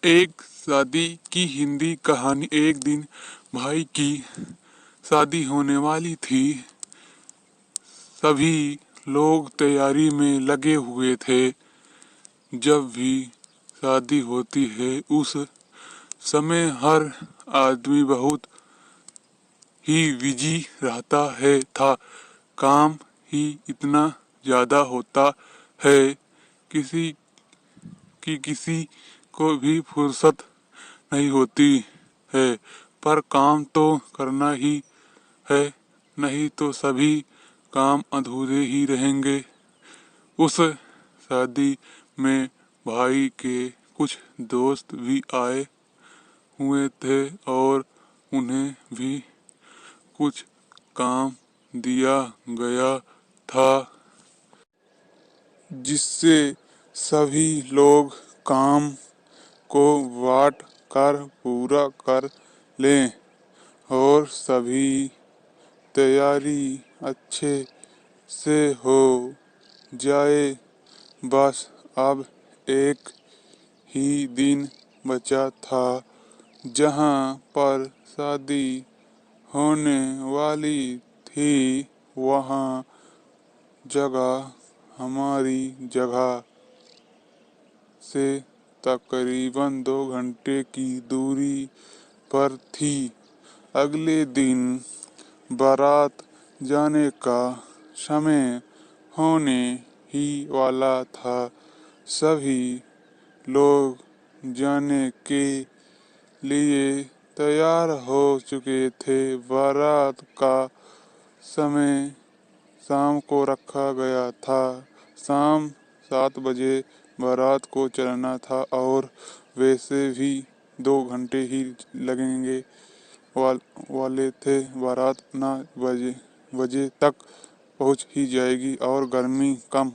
एक शादी की हिंदी कहानी। एक दिन भाई की शादी होने वाली थी। सभी लोग तैयारी में लगे हुए थे। जब भी शादी होती है उस समय हर आदमी बहुत ही बिजी रहता है था। काम ही इतना ज्यादा होता है किसी किसी को भी फुर्सत नहीं होती है। पर काम तो करना ही है, नहीं तो सभी काम अधूरे ही रहेंगे। उस शादी में भाई के कुछ दोस्त भी आए हुए थे और उन्हें भी कुछ काम दिया गया था, जिससे सभी लोग काम को बांट कर पूरा कर लें और सभी तैयारी अच्छे से हो जाए। बस अब एक ही दिन बचा था जहां पर शादी होने वाली थी। वहां जगह हमारी जगह से तकरीबन 2 घंटे की दूरी पर थी। अगले दिन बारात जाने का समय होने ही वाला था। सभी लोग जाने के लिए तैयार हो चुके थे। बारात का समय शाम को रखा गया था। शाम 7 बजे बारात को चलना था और वैसे भी 2 घंटे ही लगेंगे वाले थे। बारात 9 बजे तक पहुंच ही जाएगी और गर्मी कम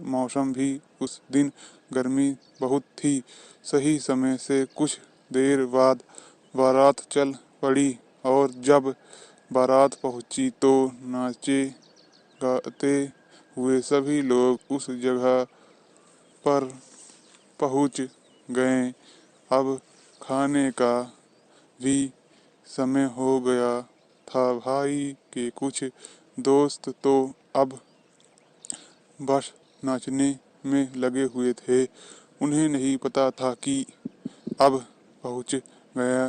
मौसम भी उस दिन गर्मी बहुत थी। सही समय से कुछ देर बाद बारात चल पड़ी और जब बारात पहुंची तो नाचे गाते हुए सभी लोग उस जगह पर पहुंच गए। अब खाने का भी समय हो गया था। भाई के कुछ दोस्त तो अब बस नाचने में लगे हुए थे। उन्हें नहीं पता था कि अब पहुंच गए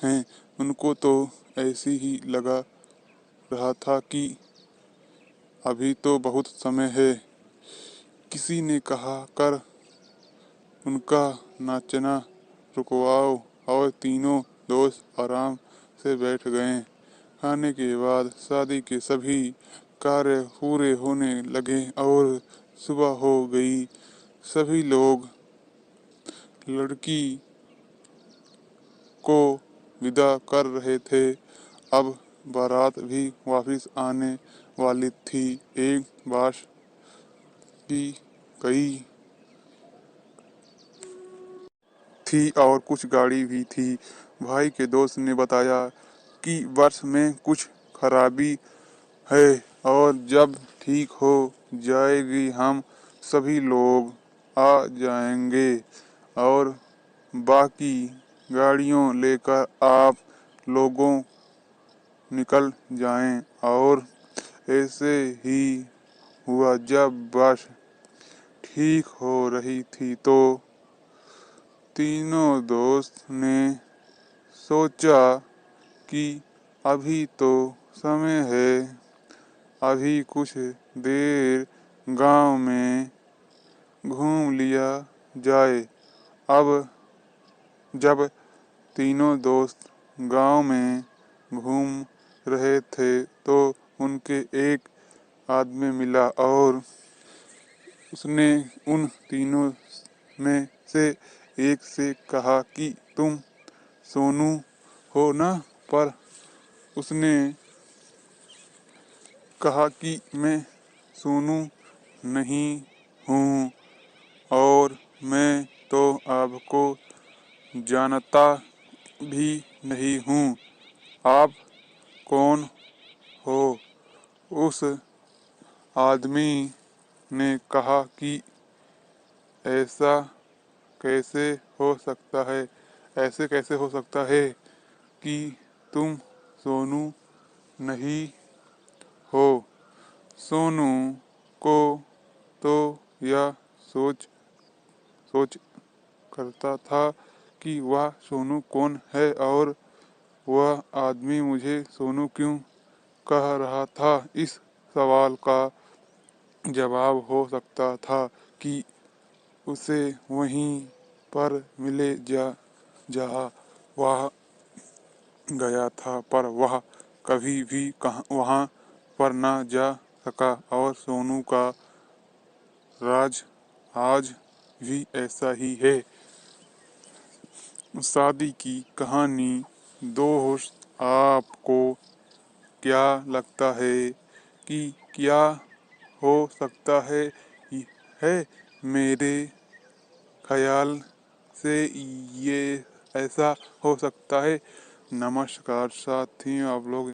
हैं। उनको तो ऐसे ही लगा रहा था कि अभी तो बहुत समय है। किसी ने कहा कर उनका नाचना रुकवाओ और तीनों दोस्त आराम से बैठ गए। खाने के बाद शादी के सभी कार्य पूरे होने लगे और सुबह हो गई। सभी लोग लड़की को विदा कर रहे थे। अब बारात भी वापस आने वाली थी। एक बस की गई थी और कुछ गाड़ी भी थी। भाई के दोस्त ने बताया कि बस में कुछ खराबी है और जब ठीक हो जाएगी हम सभी लोग आ जाएंगे और बाकी गाड़ियों लेकर आप लोगों निकल जाएं। और ऐसे ही हुआ। जब बस ठीक हो रही थी तो तीनों दोस्त ने सोचा कि अभी तो समय है, अभी कुछ देर गांव में घूम लिया जाए। अब जब तीनों दोस्त गांव में घूम रहे थे तो उनके एक आदमी मिला और उसने उन तीनों में से एक से कहा कि तुम सोनू हो ना? पर उसने कहा कि मैं सोनू नहीं हूँ और मैं तो आपको जानता भी नहीं हूँ। आप कौन हो? उस आदमी ने कहा कि ऐसा कैसे हो सकता है ऐसे कैसे हो सकता है कि तुम सोनू नहीं हो। सोनू को तो यह सोच सोच करता था कि वह सोनू कौन है और वह आदमी मुझे सोनू क्यों कह रहा था। इस सवाल का जवाब हो सकता था कि उसे वहीं पर मिले जहाँ वह गया था, पर वह कभी भी वहाँ पर न जा सका और सोनू का राज आज भी ऐसा ही है। शादी की कहानी। दोस्त, आपको क्या लगता है कि क्या हो सकता है मेरे ख्याल से ये ऐसा हो सकता है। नमस्कार साथियों, आप लोग